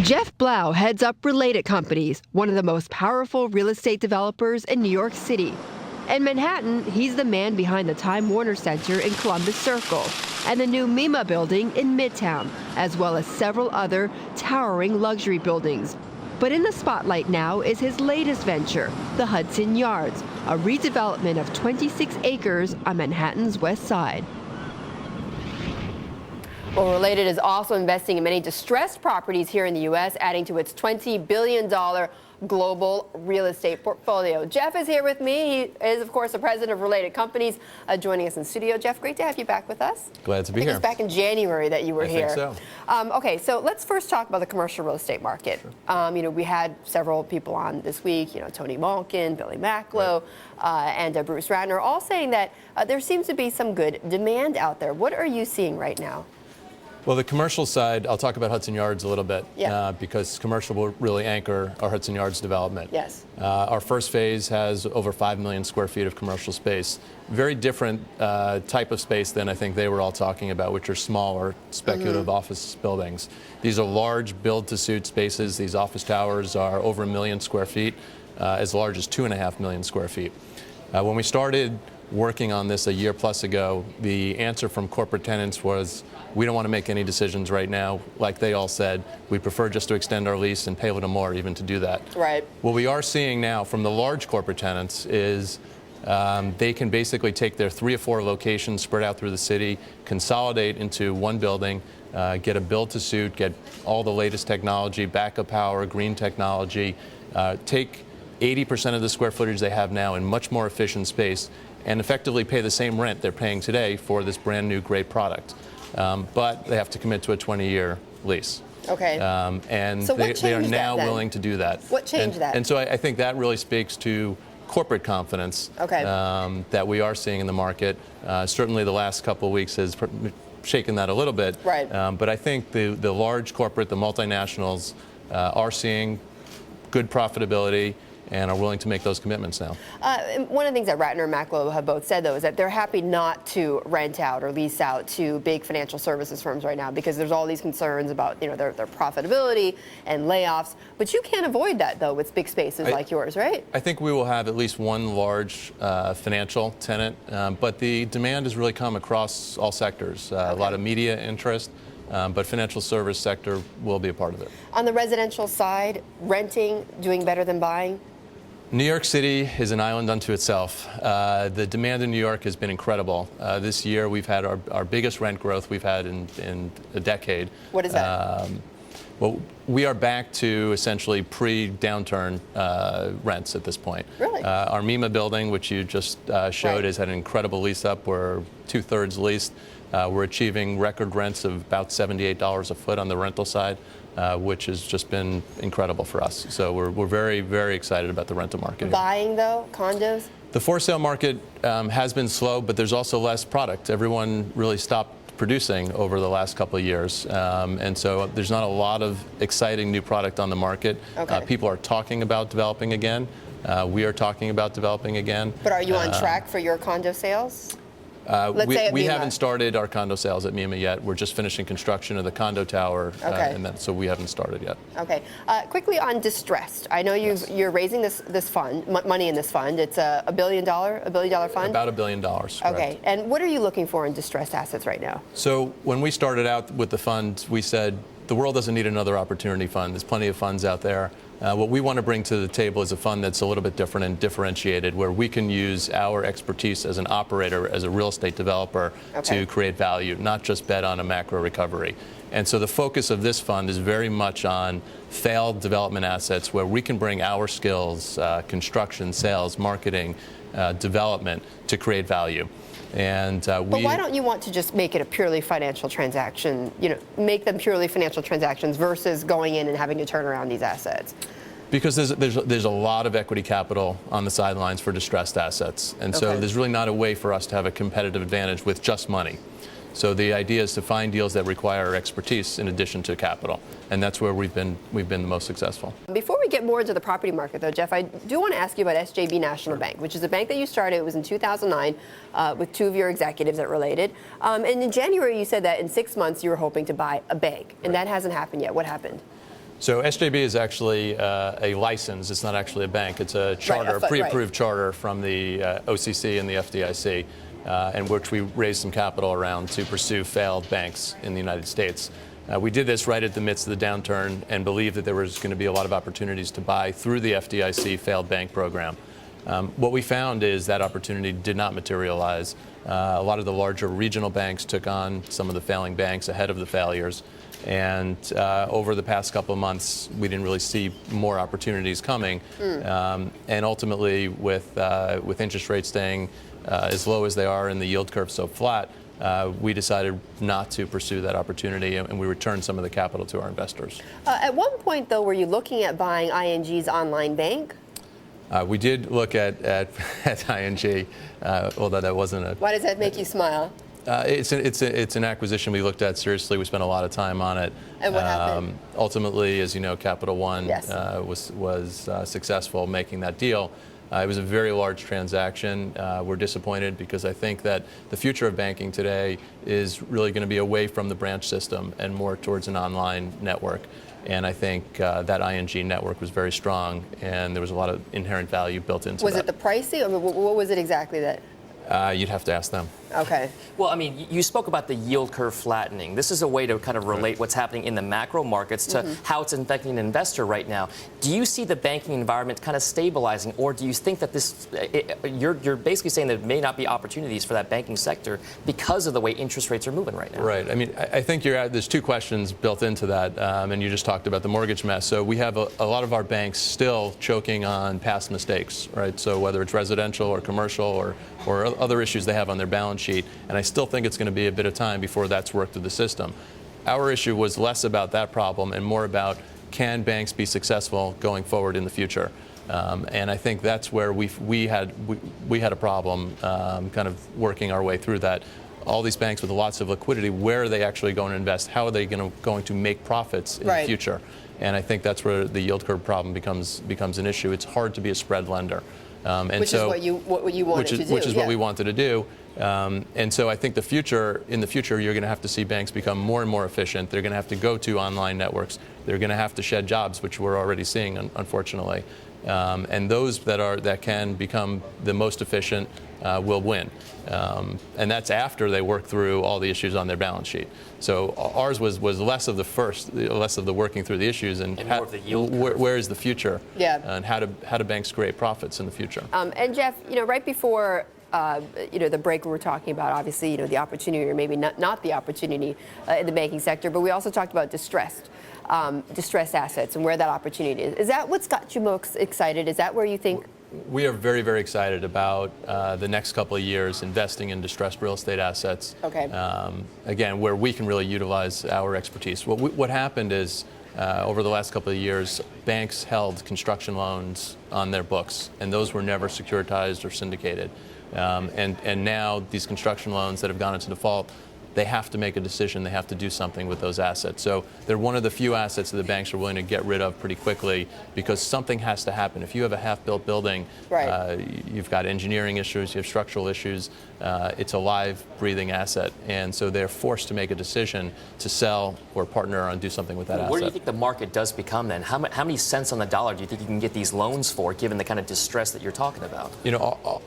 Jeff Blau heads up Related Companies, one of the most powerful real estate developers in New York City. In Manhattan, he's the man behind the Time Warner Center in Columbus Circle and the new MEMA building in Midtown, as well as several other towering luxury buildings. But in the spotlight now is his latest venture, the Hudson Yards, a redevelopment of 26 acres on Manhattan's West Side. Well, Related is also investing in many distressed properties here in the U.S., adding to its $20 billion global real estate portfolio. Jeff is here with me. He is, of course, the president of Related Companies, joining us in studio. Jeff, great to have you back with us. Glad to be here. It was back in January that you were here. I think so. Okay, so let's first talk about the commercial real estate market. Sure. We had several people on this week, Tony Malkin, Billy Macklow, and Bruce Ratner, all saying that there seems to be some good demand out there. What are you seeing right now? Well, the commercial side, I'll talk about Hudson Yards a little bit, because commercial will really anchor our Hudson Yards development. Yes. Our first phase has over 5 million square feet of commercial space. Very different type of space than I think they were all talking about, which are smaller, speculative office buildings. These are large build-to-suit spaces. These office towers are over 1 million square feet, as large as 2.5 million square feet. When we started working on this a year plus ago, the answer from corporate tenants was, we don't want to make any decisions right now. Like they all said, we prefer just to extend our lease and pay a little more even to do that. Right. What we are seeing now from the large corporate tenants is they can basically take their 3 or 4 locations spread out through the city, consolidate into one building, get a build-to-suit, get all the latest technology, backup power, green technology, take 80% of the square footage they have now in much more efficient space, and effectively pay the same rent they're paying today for this brand new great product. But they have to commit to a 20-year lease. Okay. And so they are now willing to do that. What changed that? And so I think that really speaks to corporate confidence that we are seeing in the market. Certainly the last couple of weeks has shaken that a little bit. Right. But I think the large corporate, the multinationals, are seeing good profitability and are willing to make those commitments now. One of the things that Ratner and Macklow have both said, though, is that they're happy not to rent out or lease out to big financial services firms right now because there's all these concerns about their profitability and layoffs. But you can't avoid that, though, with big spaces like yours, right? I think we will have at least one large financial tenant, but the demand has really come across all sectors. A lot of media interest. But financial service sector will be a part of it. On the residential side, renting doing better than buying? New York City is an island unto itself. The demand in New York has been incredible. This year we've had our biggest rent growth we've had in a decade. What is that? Well, we are back to essentially pre-downturn rents at this point. Really? Our MEMA building, which you just showed, has had an incredible lease up. We're 2/3 leased. We're achieving record rents of about $78 a foot on the rental side, which has just been incredible for us. So we're very, very excited about the rental market. Buying, though, condos? The for-sale market has been slow, but there's also less product. Everyone really stopped producing over the last couple of years. And so there's not a lot of exciting new product on the market. People are talking about developing again. We are talking about developing again. But are you on track for your condo sales? We haven't started our condo sales at MEMA yet. We're just finishing construction of the condo tower, so we haven't started yet. Okay. Quickly on distressed. I know you're raising this fund, money in this fund. It's a $1 billion fund? About $1 billion, correct. Okay. And what are you looking for in distressed assets right now? So when we started out with the fund, we said the world doesn't need another opportunity fund. There's plenty of funds out there. What we want to bring to the table is a fund that's a little bit different and differentiated, where we can use our expertise as an operator, as a real estate developer, to create value, not just bet on a macro recovery. And so the focus of this fund is very much on failed development assets where we can bring our skills, construction, sales, marketing, development, to create value. But why don't you want to just make it a purely financial transaction, make them purely financial transactions versus going in and having to turn around these assets? Because there's a lot of equity capital on the sidelines for distressed assets. And so there's really not a way for us to have a competitive advantage with just money. So the idea is to find deals that require expertise in addition to capital, and that's where we've been the most successful. Before we get more into the property market, though, Jeff, I do want to ask you about SJB National Bank, which is a bank that you started. It was in 2009 with 2 of your executives at Related. And in January, you said that in 6 months you were hoping to buy a bank, and that hasn't happened yet. What happened? So SJB is actually a license. It's not actually a bank. It's a charter, Right, pre-approved charter from the OCC and the FDIC, in which we raised some capital around to pursue failed banks in the United States. We did this right at the midst of the downturn and believed that there was going to be a lot of opportunities to buy through the FDIC failed bank program. What we found is that opportunity did not materialize. A lot of the larger regional banks took on some of the failing banks ahead of the failures. And over the past couple of months, we didn't really see more opportunities coming. And ultimately, with interest rates staying as low as they are and the yield curve so flat, we decided not to pursue that opportunity, and we returned some of the capital to our investors. At one point, though, were you looking at buying ING's online bank? We did look at ING, although that wasn't a... Why does that make you smile? It's an acquisition we looked at seriously. We spent a lot of time on it. And what happened? Ultimately, as you know, Capital One Yes. was successful making that deal. It was a very large transaction. We're disappointed because I think that the future of banking today is really going to be away from the branch system and more towards an online network. And I think that ING network was very strong, and there was a lot of inherent value built into Was that. it the pricing? I mean, what was it exactly that? You'd have to ask them. Okay. Well, I mean, you spoke about the yield curve flattening. This is a way to kind of relate what's happening in the macro markets to how it's affecting an investor right now. Do you see the banking environment kind of stabilizing, or do you think that you're basically saying that there may not be opportunities for that banking sector because of the way interest rates are moving right now? Right. I mean, I think there's two questions built into that, and you just talked about the mortgage mess. So we have a lot of our banks still choking on past mistakes, right? So whether it's residential or commercial or other issues they have on their balance sheet, and I still think it's going to be a bit of time before that's worked through the system. Our issue was less about that problem and more about, can banks be successful going forward in the future? And I think that's where we had a problem kind of working our way through that. All these banks with lots of liquidity, where are they actually going to invest? How are they going to make profits in the future? And I think that's where the yield curve problem becomes an issue. It's hard to be a spread lender. Which is what you wanted to do. Which is what we wanted to do. And so I think in the future, you're going to have to see banks become more and more efficient. They're going to have to go to online networks. They're going to have to shed jobs, which we're already seeing, unfortunately. And those that can become the most efficient will win. And that's after they work through all the issues on their balance sheet. So ours was less of the working through the issues and more of the yield curve. Where is the future? Yeah. And how do banks create profits in the future? And Jeff, right before the break, we were talking about obviously the opportunity, or maybe not the opportunity in the banking sector, but we also talked about distressed assets and where that opportunity is. Is that what's got you most excited? Is that where you think? We are very, very excited about the next couple of years investing in distressed real estate assets. Okay. Again, where we can really utilize our expertise. What happened is, over the last couple of years, banks held construction loans on their books, and those were never securitized or syndicated. And now these construction loans that have gone into default, they have to make a decision. They have to do something with those assets. So they're one of the few assets that the banks are willing to get rid of pretty quickly, because something has to happen. If you have a half-built building, you've got engineering issues, you have structural issues. It's a live, breathing asset. And so they're forced to make a decision to sell or partner on do something with that asset. Where do you think the market does become then? How many cents on the dollar do you think you can get these loans for, given the kind of distress that you're talking about?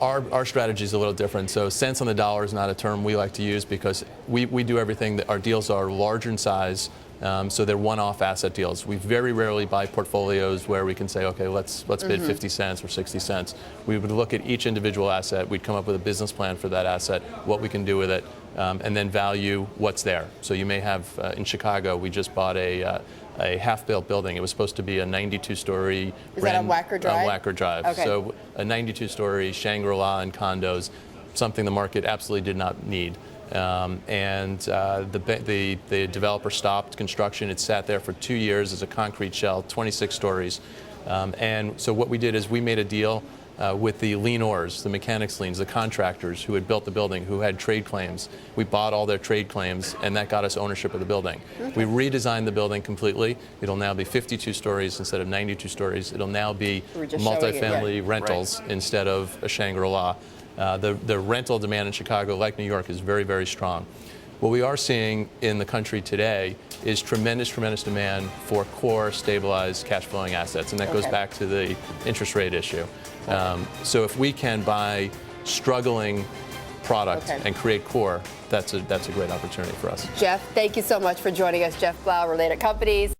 Our strategy is a little different. So cents on the dollar is not a term we like to use, because we do everything. That our deals are larger in size, so they're one-off asset deals. We very rarely buy portfolios where we can say, okay, let's bid 50 cents or 60 cents. We would look at each individual asset. We'd come up with a business plan for that asset, what we can do with it, and then value what's there. So you may have, in Chicago, we just bought a half-built building. It was supposed to be a 92-story. Is that on Wacker Drive? On Wacker Drive. Okay. So a 92-story Shangri-La and condos, something the market absolutely did not need. The developer stopped construction. It sat there for 2 years as a concrete shell, 26 stories. And so what we did is we made a deal with the lienors, the mechanics liens, the contractors who had built the building, who had trade claims. We bought all their trade claims, and that got us ownership of the building. We redesigned the building completely. It'll now be 52 stories instead of 92 stories. It'll now be multifamily rentals instead of a Shangri-La. The rental demand in Chicago, like New York, is very, very strong. What we are seeing in the country today is tremendous demand for core, stabilized, cash-flowing assets, and that goes back to the interest rate issue. So if we can buy struggling product and create core, that's a great opportunity for us. Jeff, thank you so much for joining us. Jeff Blau, Related Companies.